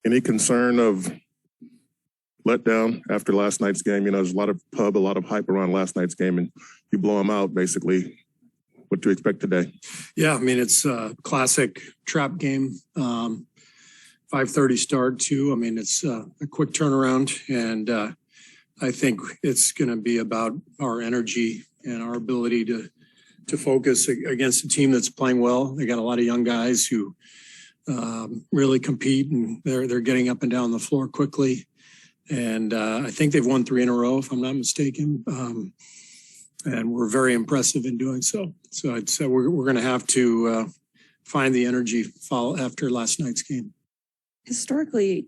Any concern of letdown after last night's game? You know, there's a lot of hype around last night's game, and you blow them out, basically. What do you expect today? Yeah, I mean, it's a classic trap game. 5:30 start, too. I mean, it's a quick turnaround, and I think it's going to be about our energy and our ability to focus against a team that's playing well. They got a lot of young guys who really compete, and they're getting up and down the floor quickly. And I think they've won 3 in a row, if I'm not mistaken. And we're very impressive in doing so. So I'd say we're going to have to find the energy after last night's game. Historically,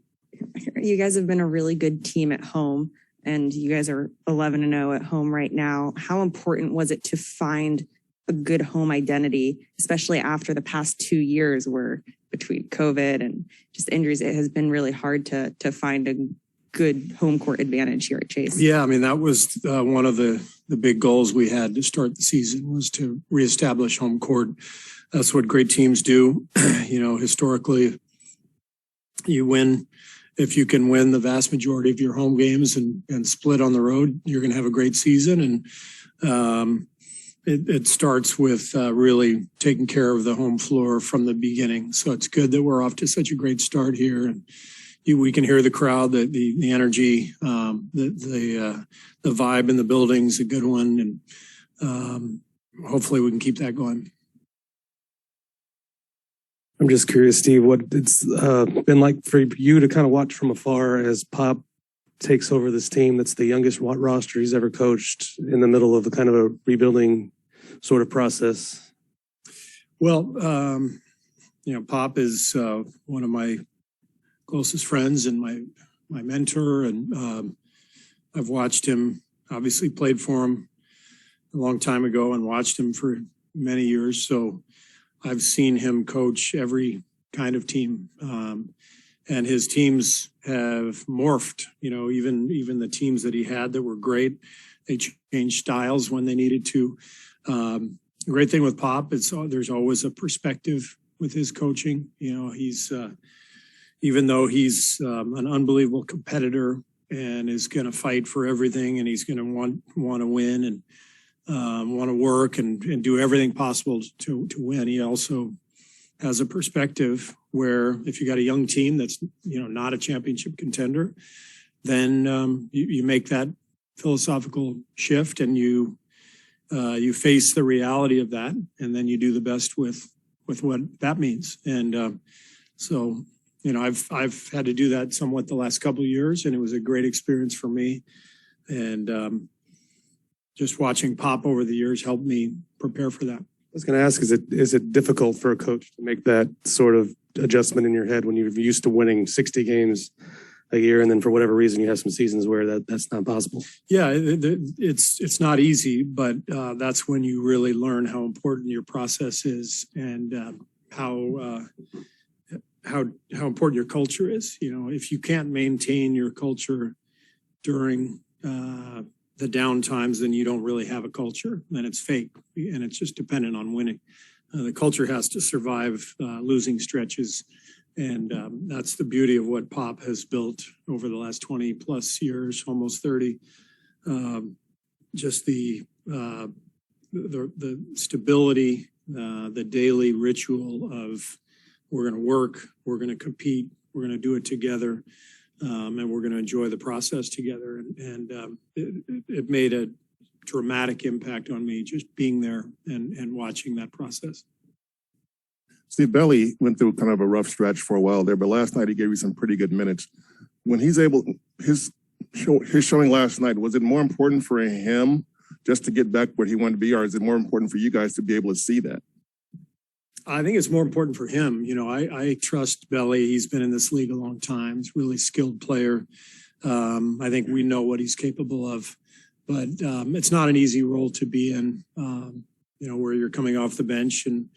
you guys have been a really good team at home, and you guys are 11-0 at home right now. How important was it to find a good home identity, especially after the past 2 years where between COVID and just injuries, it has been really hard to find a good home court advantage here at Chase? Yeah, I mean, that was one of the big goals we had to start the season, was to reestablish home court. That's what great teams do. You know, historically, you win. If you can win the vast majority of your home games and split on the road, you're going to have a great season. And it starts with really taking care of the home floor from the beginning. So it's good that we're off to such a great start here. And we can hear the crowd, the energy, the vibe in the building's a good one, and hopefully we can keep that going. I'm just curious, Steve, what it's been like for you to kind of watch from afar as Pop takes over this team that's the youngest roster he's ever coached in the middle of a kind of a rebuilding sort of process. Well, you know, Pop is one of my closest friends and my mentor, and I've watched him, obviously played for him a long time ago and watched him for many years. So I've seen him coach every kind of team, and his teams have morphed. You know, even the teams that he had that were great, they changed styles when they needed to. The great thing with Pop is there's always a perspective with his coaching. You know, he's even though he's an unbelievable competitor and is going to fight for everything, and he's going to want to win and want to work and do everything possible to win, he also has a perspective where if you got a young team that's, you know, not a championship contender, then you make that philosophical shift and you face the reality of that, and then you do the best with what that means. And so, you know, I've had to do that somewhat the last couple of years, and it was a great experience for me. And just watching Pop over the years helped me prepare for that. I was going to ask, is it difficult for a coach to make that sort of adjustment in your head when you're used to winning 60 games a year, and then for whatever reason you have some seasons where that's not possible? Yeah, it's not easy, but that's when you really learn how important your process is, and how important your culture is. You know, if you can't maintain your culture during the down times, then you don't really have a culture. Then it's fake, and it's just dependent on winning. The culture has to survive losing stretches, and that's the beauty of what Pop has built over the last 20 plus years, almost 30. Just the stability, the daily ritual of we're going to work, we're going to compete, we're going to do it together. And we're going to enjoy the process together. And it made a dramatic impact on me just being there and watching that process. Steve, Belly went through kind of a rough stretch for a while there, but last night he gave you some pretty good minutes. When he's able, his showing last night, was it more important for him just to get back where he wanted to be, or is it more important for you guys to be able to see that? I think it's more important for him. You know, I trust Belly. He's been in this league a long time. He's a really skilled player. I think we know what he's capable of, but it's not an easy role to be in, you know, where you're coming off the bench and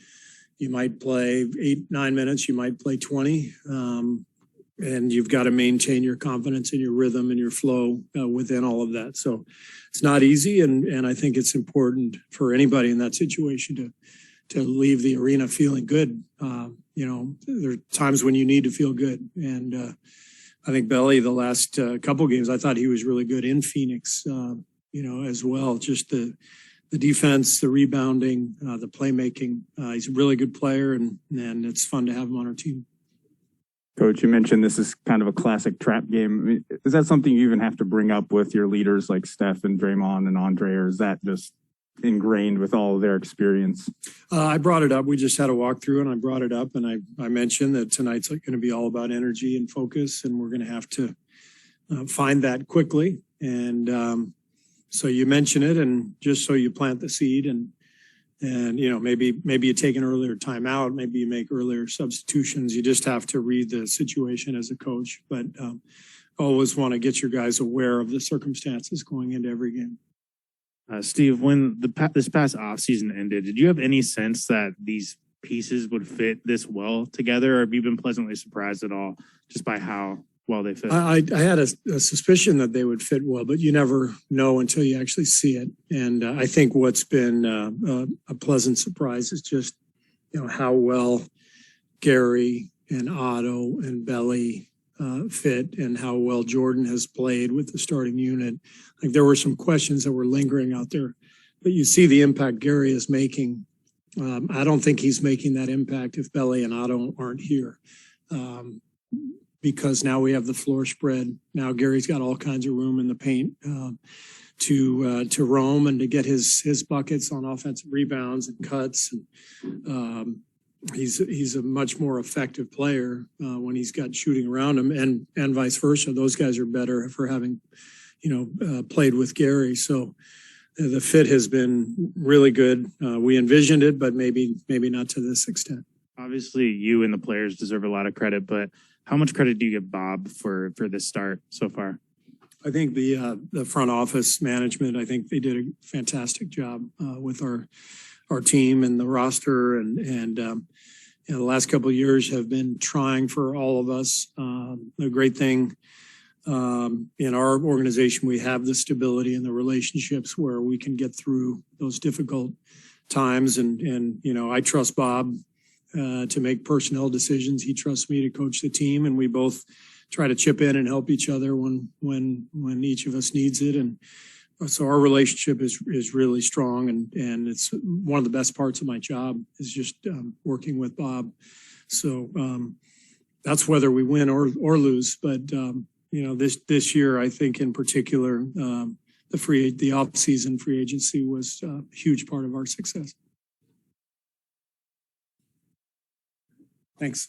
you might play 8-9 minutes, you might play 20, and you've got to maintain your confidence and your rhythm and your flow within all of that. So it's not easy, and I think it's important for anybody in that situation to leave the arena feeling good. You there are times when you need to feel good. And I think Belly, the last couple games, I thought he was really good in Phoenix, as well. Just the defense, the rebounding, the playmaking. He's a really good player, and it's fun to have him on our team. Coach, you mentioned this is kind of a classic trap game. I mean, is that something you even have to bring up with your leaders like Steph and Draymond and Andre, or is that just ingrained with all of their experience? I brought it up. We just had a walkthrough, and I brought it up, and I mentioned that tonight's going to be all about energy and focus, and we're going to have to find that quickly. And so you mention it, and just so you plant the seed, and maybe you take an earlier timeout, maybe you make earlier substitutions. You just have to read the situation as a coach, but always want to get your guys aware of the circumstances going into every game. Steve, when this past offseason ended, did you have any sense that these pieces would fit this well together, or have you been pleasantly surprised at all just by how well they fit? I had a suspicion that they would fit well, but you never know until you actually see it. And I think what's been a pleasant surprise is just, how well Gary and Otto and Belly fit, and how well Jordan has played with the starting unit. Like, there were some questions that were lingering out there, but you see the impact Gary is making. I don't think he's making that impact if Belly and Otto aren't here. Because now we have the floor spread. Now Gary's got all kinds of room in the paint to roam and to get his buckets on offensive rebounds and cuts. And he's a much more effective player when he's got shooting around him, and vice versa. Those guys are better for having played with Gary. So the fit has been really good. We envisioned it, but maybe not to this extent. Obviously, you and the players deserve a lot of credit, but how much credit do you give Bob for this start so far? I think the front office management, I think they did a fantastic job with our team and the roster, and the last couple of years have been trying for all of us. The great thing in our organization, we have the stability and the relationships where we can get through those difficult times, and I trust Bob to make personnel decisions. He trusts me to coach the team, and we both try to chip in and help each other when each of us needs it. And so our relationship is really strong, and it's one of the best parts of my job is just working with Bob. So that's whether we win or lose. But this year, I think in particular, the off-season free agency was a huge part of our success. Thanks.